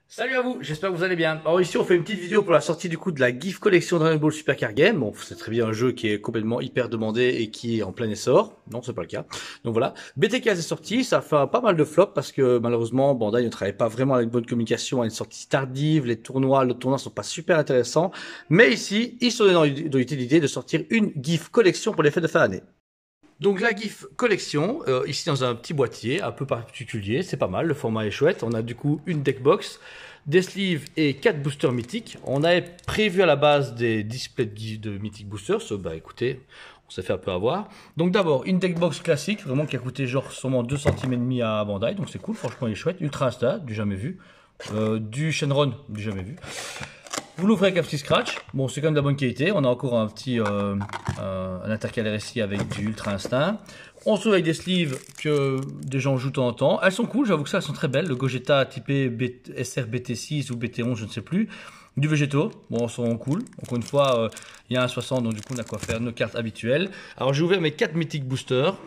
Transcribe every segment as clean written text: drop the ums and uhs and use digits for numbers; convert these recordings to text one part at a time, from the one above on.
Salut à vous, j'espère que vous allez bien. Alors ici on fait une petite vidéo pour la sortie du coup de la GIF collection Dragon Ball Super Card Game. Bon, c'est très bien un jeu qui est complètement hyper demandé et qui est en plein essor. Non, c'est pas le cas. Donc voilà, BTK est sorti, ça fait pas mal de flops parce que malheureusement Bandai ne travaille pas vraiment avec bonne communication à une sortie tardive, les tournois sont pas super intéressants. Mais ici, ils sont dans l'idée de sortir une GIF collection pour les fêtes de fin d'année. Donc la GIF collection, ici dans un petit boîtier un peu particulier, c'est pas mal, le format est chouette. On a du coup une deck box, des sleeves et 4 boosters mythiques. On avait prévu à la base des displays de mythic boosters, bah écoutez, on s'est fait un peu avoir. Donc d'abord une deck box classique, vraiment qui a coûté genre sûrement 2 centimes et demi à Bandai, donc c'est cool, franchement il est chouette. Ultra Insta, du jamais vu. Du Shenron, du jamais vu. Vous l'ouvrez avec un petit scratch. Bon, c'est quand même de la bonne qualité. On a encore un petit un intercalaire ici avec du Ultra Instinct. On se trouve avec des sleeves que des gens jouent de temps en temps. Elles sont cool, j'avoue que ça, elles sont très belles. Le Gogeta typé SRBT6 ou BT11, je ne sais plus. Du Végéto, bon, elles sont cool. Encore une fois, il y a un 60, donc du coup, on a quoi faire nos cartes habituelles. Alors, j'ai ouvert mes 4 mythiques boosters.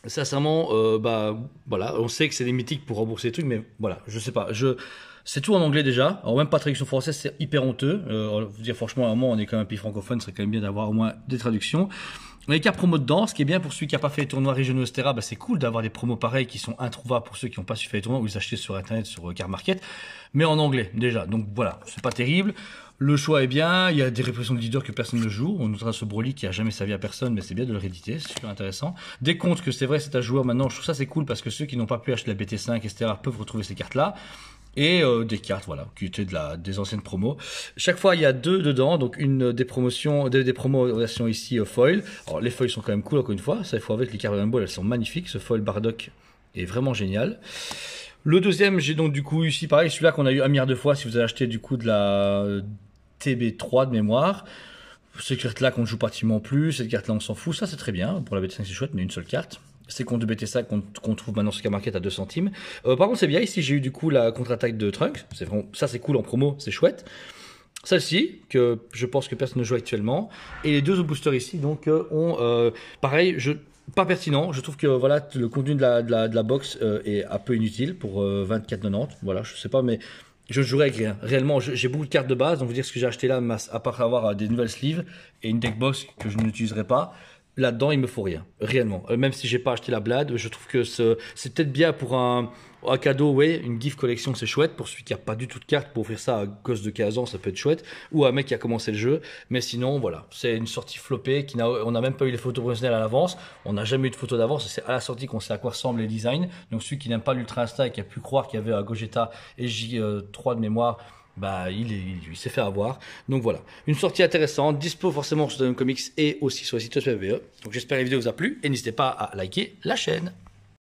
Sincèrement, bah voilà, on sait que c'est des mythiques pour rembourser les trucs, mais voilà, je sais pas. C'est tout en anglais déjà. Alors même pas traduction française, c'est hyper honteux. Vous dire franchement, à un moment, on est quand même un pays francophone, ce serait quand même bien d'avoir au moins des traductions. On a les cartes promos dedans, ce qui est bien pour celui qui n'a pas fait les tournois régionaux, etc. Bah, c'est cool d'avoir des promos pareils qui sont introuvables pour ceux qui n'ont pas su faire les tournois ou les acheter sur internet, sur Card Market, mais en anglais déjà. Donc voilà, c'est pas terrible. Le choix est bien, il y a des répressions de leaders que personne ne joue. On notera ce Broly qui a jamais servi à personne, mais c'est bien de le rééditer, c'est super intéressant. Des comptes que c'est vrai, c'est un joueur maintenant, je trouve ça c'est cool parce que ceux qui n'ont pas pu acheter la BT5, etc. peuvent retrouver ces cartes-là. Et des cartes, voilà, qui étaient des anciennes promos. Chaque fois, il y a deux dedans, donc une des promotions, des promos version ici foil. Alors les foils sont quand même cool, encore une fois. Ça, il faut avec les cartes Dragon Ball, elles sont magnifiques. Ce foil Bardock est vraiment génial. Le deuxième, j'ai donc du coup ici pareil, celui-là qu'on a eu un milliard de fois si vous avez acheté du coup de la TB3 de mémoire. Cette carte-là qu'on ne joue pratiquement plus, cette carte-là on s'en fout, ça c'est très bien. Pour la BT5 c'est chouette, mais une seule carte. C'est contre de BT5 qu'on trouve maintenant sur K-Market à 2 centimes. Par contre c'est bien, ici j'ai eu du coup la contre-attaque de Trunks. Ça c'est cool en promo, c'est chouette. Celle-ci, que je pense que personne ne joue actuellement. Et les deux autres boosters ici, donc pareil, pas pertinent. Je trouve que voilà, le contenu de la box est un peu inutile pour 24,90. Voilà, je sais pas, mais je jouerai avec rien. Réellement, j'ai beaucoup de cartes de base, donc vous dire ce que j'ai acheté là, à part avoir des nouvelles sleeves et une deck box que je n'utiliserai pas. Là-dedans, il me faut rien, réellement. Même si j'ai pas acheté la Blade, je trouve que c'est peut-être bien pour un cadeau, ouais, une GIF collection, c'est chouette. Pour celui qui a pas du tout de cartes, pour offrir ça à un gosse de 15 ans, ça peut être chouette. Ou à un mec qui a commencé le jeu. Mais sinon, voilà, c'est une sortie floppée. On n'a même pas eu les photos professionnelles à l'avance. On n'a jamais eu de photos d'avance. C'est à la sortie qu'on sait à quoi ressemblent les designs. Donc celui qui n'aime pas l'Ultra Insta et qui a pu croire qu'il y avait un Gogeta et J3 de mémoire, bah, il s'est fait avoir. Donc voilà, une sortie intéressante, dispo forcément sur Dragon Comics et aussi sur le site SPVE. Donc j'espère que la vidéo vous a plu et n'hésitez pas à liker la chaîne.